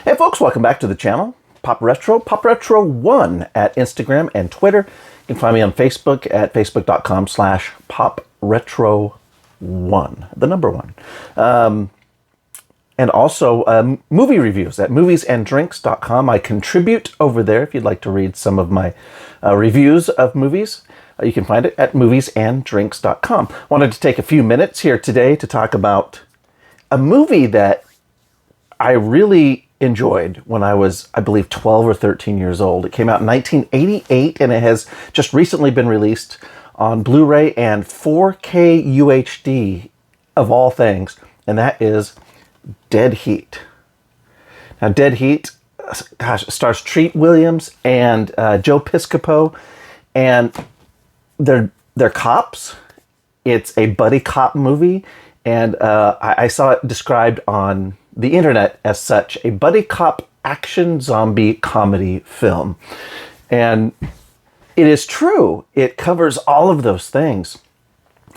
Hey folks, welcome back to the channel. Pop Retro 1 at Instagram and Twitter. You can find me on Facebook at facebook.com/popretro1, the number one. And also movie reviews at moviesanddrinks.com. I contribute over there if you'd like to read some of my reviews of movies. You can find it at moviesanddrinks.com. Wanted to take a few minutes here today to talk about a movie that I really enjoyed when I was, I believe, 12 or 13 years old. It came out in 1988, and it has just recently been released on Blu-ray and 4K UHD, of all things, and that is Dead Heat. Now, Dead Heat, gosh, stars Treat Williams and Joe Piscopo, and they're cops. It's a buddy cop movie, and I saw it described on the internet as such, a buddy cop action zombie comedy film. And it is true. It covers all of those things.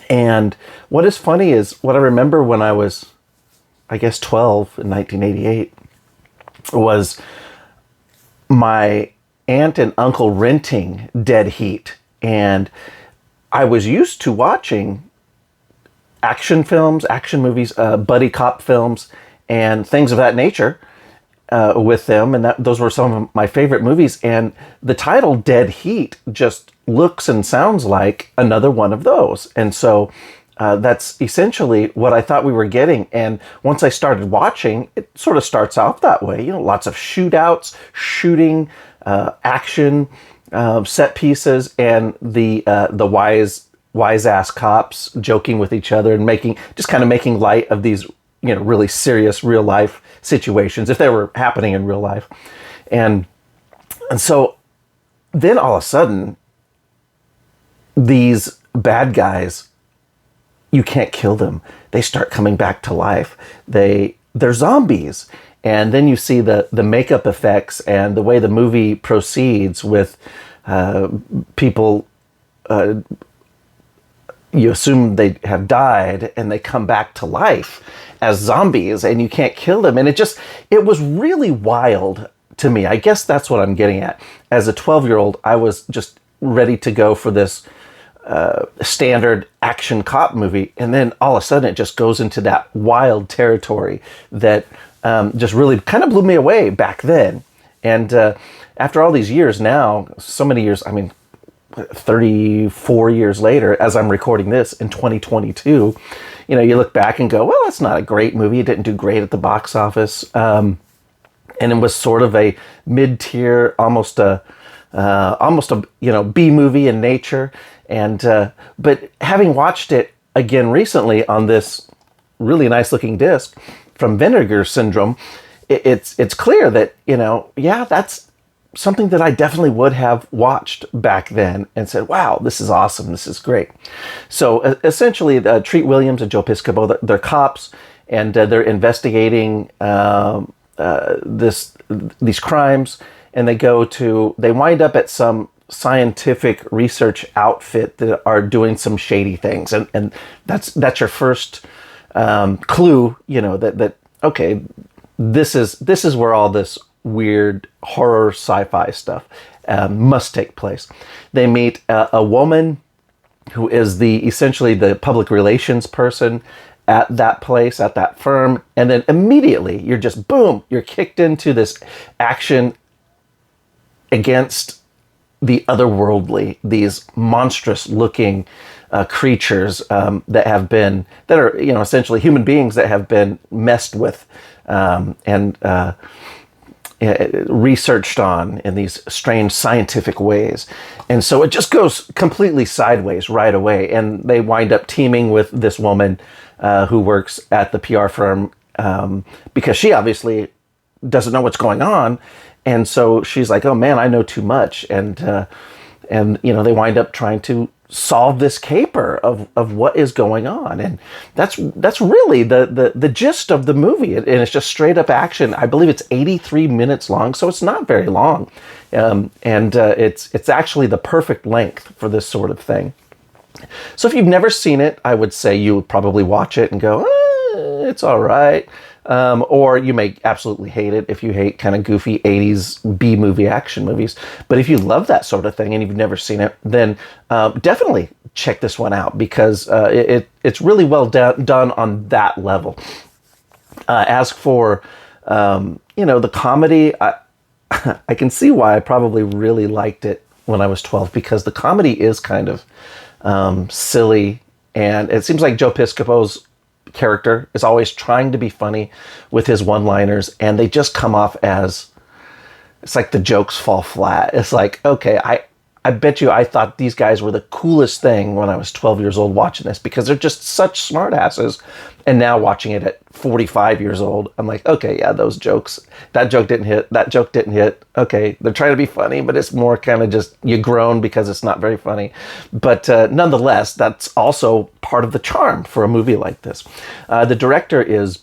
And what is funny is what I remember when I was, I guess, 12 in 1988 was my aunt and uncle renting Dead Heat. And I was used to watching action films, action movies, buddy cop films, and things of that nature with them. And those were some of my favorite movies. And the title Dead Heat just looks and sounds like another one of those. And so that's essentially what I thought we were getting. And once I started watching, it sort of starts off that way. You know, lots of shootouts, shooting, action, set pieces, and the wise ass cops joking with each other and making light of these, you know, really serious real life situations if they were happening in real life. And so then all of a sudden, these bad guys, you can't kill them. They start coming back to life. They're zombies. And then you see the makeup effects and the way the movie proceeds with people, you assume they have died and they come back to life as zombies and you can't kill them. And it was really wild to me. I guess that's what I'm getting at. As a 12-year-old, I was just ready to go for this standard action cop movie. And then all of a sudden it just goes into that wild territory that just really kind of blew me away back then. And after all these years now, so many years, I mean, 34 years later, as I'm recording this in 2022, you know, you look back and go, well, that's not a great movie. It didn't do great at the box office. And it was sort of a mid-tier, almost a you know, B movie in nature. And but having watched it again recently on this really nice looking disc from Vinegar Syndrome, it's clear that, you know, yeah, that's something that I definitely would have watched back then and said, wow, this is awesome. This is great. So essentially, Treat Williams and Joe Piscopo, they're cops, and they're investigating these crimes, and they wind up at some scientific research outfit that are doing some shady things. And that's your first clue, you know, that okay, this is where all this weird horror sci-fi stuff must take place. They meet a woman who is essentially the public relations person at that place, at that firm, and then immediately you're just you're kicked into this action against the otherworldly, these monstrous looking creatures that are, you know, essentially human beings that have been messed with and researched on in these strange scientific ways. And so it just goes completely sideways right away. And they wind up teaming with this woman who works at the PR firm because she obviously doesn't know what's going on. And so she's like, oh man, I know too much. And you know, they wind up trying to solve this caper of what is going on. And that's really the gist of the movie. And it's just straight up action. I believe it's 83 minutes long, so it's not very long. And it's actually the perfect length for this sort of thing. So if you've never seen it, I would say you would probably watch it and go, it's all right. Or you may absolutely hate it if you hate kind of goofy 80s B-movie action movies. But if you love that sort of thing and you've never seen it, then definitely check this one out, because it's really well done on that level. As for, the comedy, I can see why I probably really liked it when I was 12, because the comedy is kind of silly, and it seems like Joe Piscopo's character is always trying to be funny with his one-liners, and they just come off as, it's like the jokes fall flat. It's like, okay, I bet you I thought these guys were the coolest thing when I was 12 years old watching this, because they're just such smartasses. And now watching it at 45 years old, I'm like, okay, yeah, those jokes, that joke didn't hit, that joke didn't hit. Okay, they're trying to be funny, but it's more kind of just, you groan because it's not very funny. But nonetheless, that's also part of the charm for a movie like this. The director is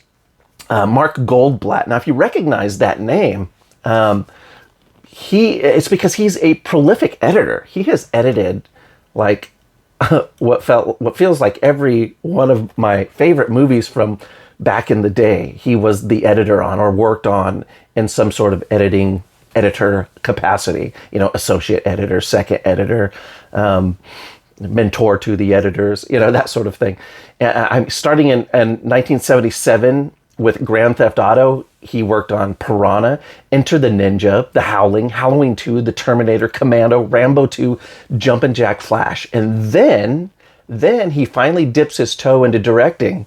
Mark Goldblatt. Now, if you recognize that name, it's because he's a prolific editor. He has edited like what feels like every one of my favorite movies from back in the day. He was the editor on, or worked on in some sort of editor capacity. Associate editor, second editor, mentor to the editors. That sort of thing. I'm starting in 1977 with Grand Theft Auto. He worked on Piranha, Enter the Ninja, The Howling, Halloween 2, The Terminator, Commando, Rambo 2, Jumpin' Jack Flash. And then he finally dips his toe into directing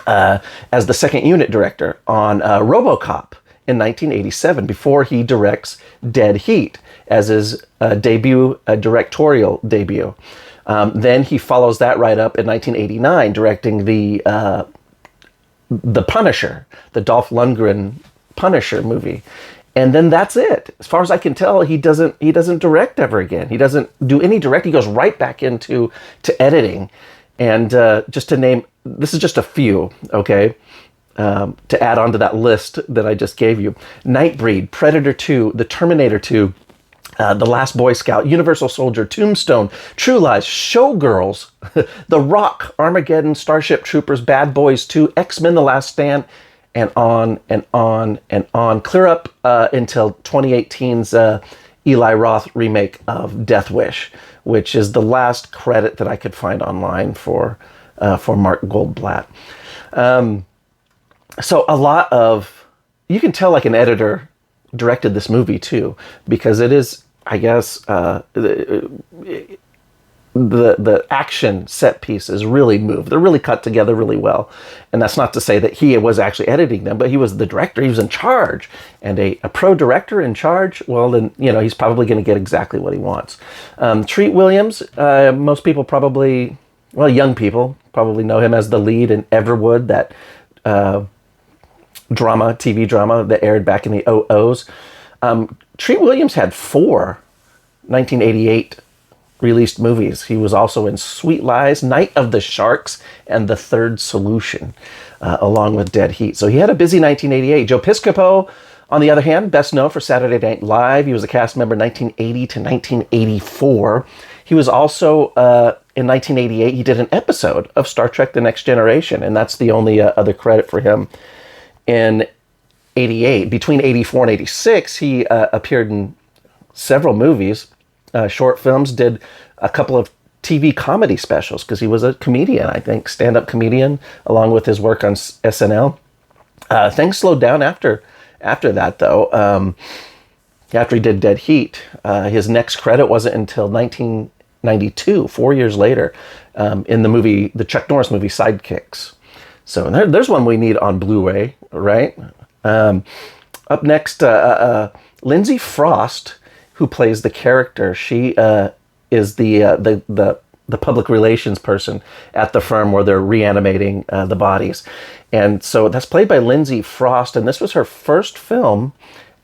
as the second unit director on RoboCop in 1987, before he directs Dead Heat as his directorial debut. Then he follows that right up in 1989, directing the Punisher, the Dolph Lundgren Punisher movie. And then that's it. As far as I can tell, he doesn't direct ever again. He doesn't do any directing. He goes right back into editing. And just to name, this is just a few, okay, to add on to that list that I just gave you. Nightbreed, Predator 2, The Terminator 2, The Last Boy Scout, Universal Soldier, Tombstone, True Lies, Showgirls, The Rock, Armageddon, Starship Troopers, Bad Boys 2, X-Men: The Last Stand, and on and on and on. Clear up until 2018's Eli Roth remake of Death Wish, which is the last credit that I could find online for Mark Goldblatt. So a lot of, you can tell like an editor directed this movie too, because it is, I guess, the action set pieces really move. They're really cut together really well. And that's not to say that he was actually editing them, but he was the director. He was in charge. And a pro director in charge, well, then, he's probably going to get exactly what he wants. Treat Williams, most people probably, well, young people probably know him as the lead in Everwood, that TV drama that aired back in the 00s. Treat Williams had 4 1988 released movies. He was also in Sweet Lies, Night of the Sharks, and The Third Solution, along with Dead Heat. So he had a busy 1988. Joe Piscopo, on the other hand, best known for Saturday Night Live. He was a cast member 1980 to 1984. He was also, in 1988, he did an episode of Star Trek The Next Generation, and that's the only other credit for him. In 88, between 84 and 86, he appeared in several movies, short films, did a couple of TV comedy specials, because he was a comedian, I think, stand-up comedian, along with his work on SNL. Things slowed down after that, though. After he did Dead Heat, his next credit wasn't until 1992, 4 years later, in the Chuck Norris movie Sidekicks. So there's one we need on Blu-ray, right? Up next, Lindsay Frost, who plays the character. She is the public relations person at the firm where they're reanimating the bodies. And so that's played by Lindsay Frost, and this was her first film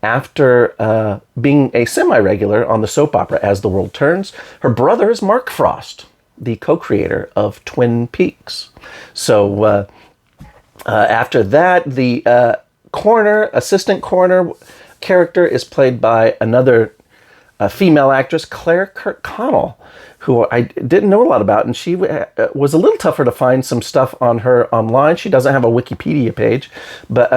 after being a semi-regular on the soap opera As the World Turns. Her brother is Mark Frost, the co-creator of Twin Peaks. So after that, the assistant coroner character is played by another female actress Claire Kirkconnell, who I didn't know a lot about, and she was a little tougher to find some stuff on her online. She doesn't have a Wikipedia page, but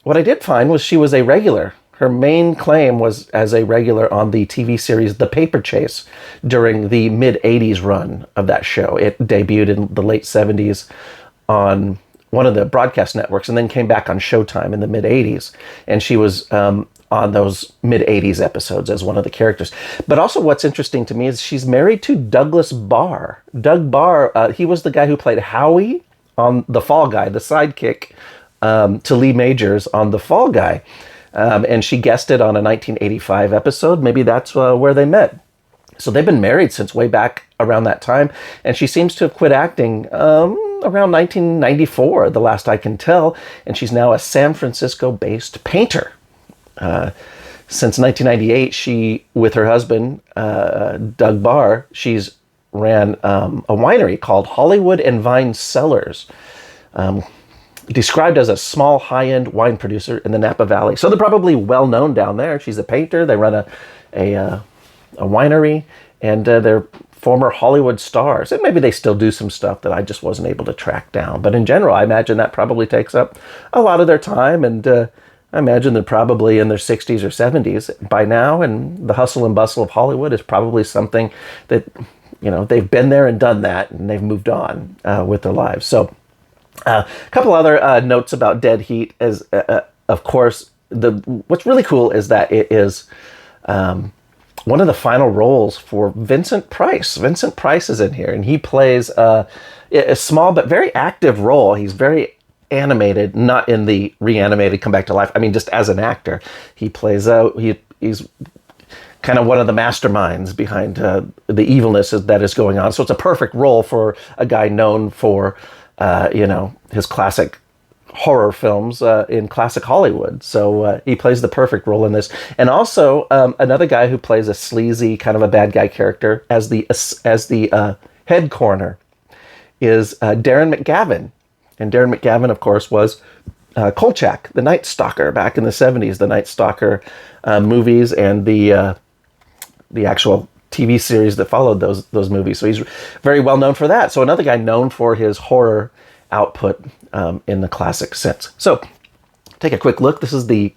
what I did find was she was a regular. Her main claim was as a regular on the TV series The Paper Chase during the mid-'80s run of that show. It debuted in the late 70s on one of the broadcast networks and then came back on Showtime in the mid-'80s. And she was on those mid-'80s episodes as one of the characters. But also what's interesting to me is she's married to Douglas Barr. Doug Barr, he was the guy who played Howie on The Fall Guy, the sidekick to Lee Majors on The Fall Guy. And she guested on a 1985 episode. Maybe that's where they met. So they've been married since way back around that time. And she seems to have quit acting around 1994, the last I can tell. And she's now a San Francisco-based painter. Since 1998, she, with her husband, Doug Barr, she's ran a winery called Hollywood and Vine Cellars. Described as a small, high-end wine producer in the Napa Valley. So they're probably well-known down there. She's a painter. They run a winery, and they're former Hollywood stars. And maybe they still do some stuff that I just wasn't able to track down. But in general, I imagine that probably takes up a lot of their time, and I imagine they're probably in their 60s or 70s by now, and the hustle and bustle of Hollywood is probably something that, they've been there and done that, and they've moved on with their lives. So a couple other notes about Dead Heat is, of course, what's really cool is that it is one of the final roles for Vincent Price. Vincent Price is in here, and he plays a small but very active role. He's very animated, not in the reanimated come back to life. I mean, just as an actor, he plays he's kind of one of the masterminds behind the evilness that is going on. So it's a perfect role for a guy known for his classic horror films in classic Hollywood. So he plays the perfect role in this. And also another guy who plays a sleazy kind of a bad guy character as the head coroner is Darren McGavin. And Darren McGavin, of course, was Kolchak, the Night Stalker, back in the 70s. The Night Stalker movies and the actual TV series that followed those movies. So he's very well known for that. So another guy known for his horror output in the classic sense. So take a quick look. This is the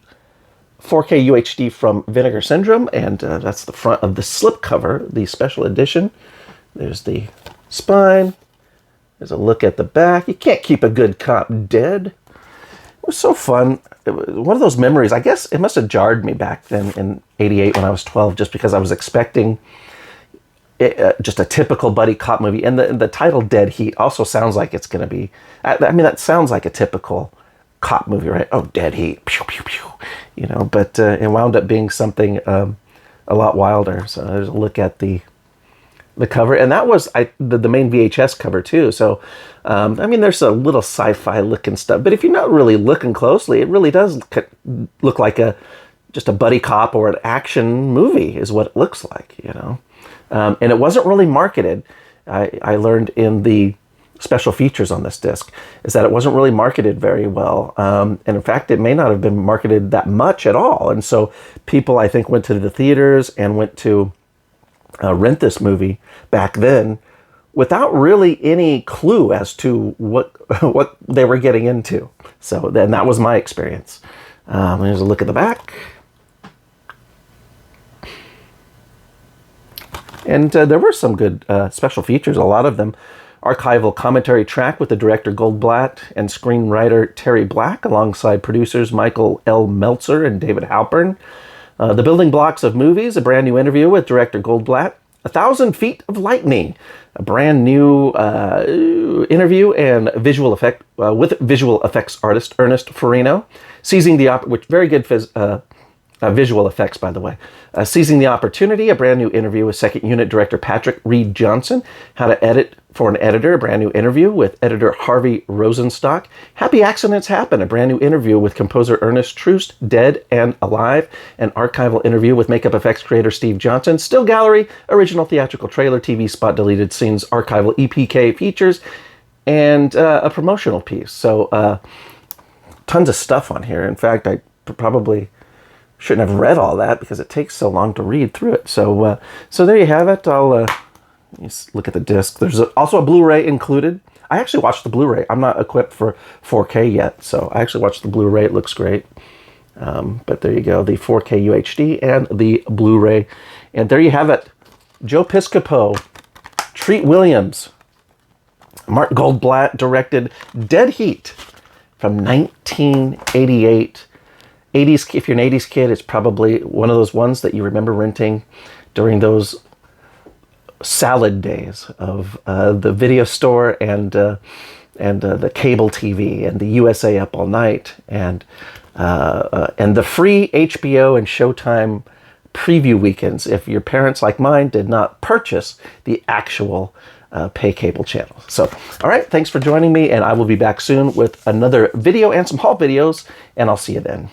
4K UHD from Vinegar Syndrome, and that's the front of the slipcover, the special edition. There's the spine. There's a look at the back. You can't keep a good cop dead. It was so fun. It was one of those memories. I guess it must have jarred me back then in '88 when I was 12, just because I was expecting just a typical buddy cop movie. And the title Dead Heat also sounds like it's going to be, I mean, that sounds like a typical cop movie, right? Oh, Dead Heat, pew, pew, pew. But it wound up being something a lot wilder. So there's a look at the cover, and that was the main VHS cover too. So I mean, there's a little sci-fi looking stuff, but if you're not really looking closely, it really does look like just a buddy cop or an action movie is what it looks like, and it wasn't really marketed. I learned in the special features on this disc is that it wasn't really marketed very well, and in fact it may not have been marketed that much at all. And so people, I think, went to the theaters and went to rent this movie back then without really any clue as to what they were getting into. So then that was my experience. Here's a look at the back. And there were some good special features, a lot of them. Archival commentary track with the director Goldblatt and screenwriter Terry Black, alongside producers Michael L. Meltzer and David Halpern. The Building Blocks of Movies, a brand new interview with director Goldblatt. 1,000 Feet of Lightning, a brand new interview and visual effect with visual effects artist Ernest Farino. Seizing the which very good visual effects, by the way. Seizing the Opportunity, a brand new interview with second unit director Patrick Reed Johnson. How to Edit for an Editor, a brand new interview with editor Harvey Rosenstock. Happy Accidents Happen, a brand new interview with composer Ernest Troost, Dead and Alive. An archival interview with makeup effects creator Steve Johnson. Still Gallery, original theatrical trailer, TV spot, deleted scenes, archival EPK features, and a promotional piece. So tons of stuff on here. In fact, I probably shouldn't have read all that because it takes so long to read through it. So so there you have it. I'll just look at the disc. There's also a Blu-ray included. I actually watched the Blu-ray. I'm not equipped for 4K yet, so I actually watched the Blu-ray. It looks great. But there you go, the 4K UHD and the Blu-ray. And there you have it. Joe Piscopo, Treat Williams, Mark Goldblatt directed Dead Heat from 1988. 80s, if you're an 80s kid, it's probably one of those ones that you remember renting during those salad days of the video store and the cable TV and the USA Up All Night and the free HBO and Showtime preview weekends if your parents, like mine, did not purchase the actual pay cable channel. So, all right, thanks for joining me, and I will be back soon with another video and some haul videos, and I'll see you then.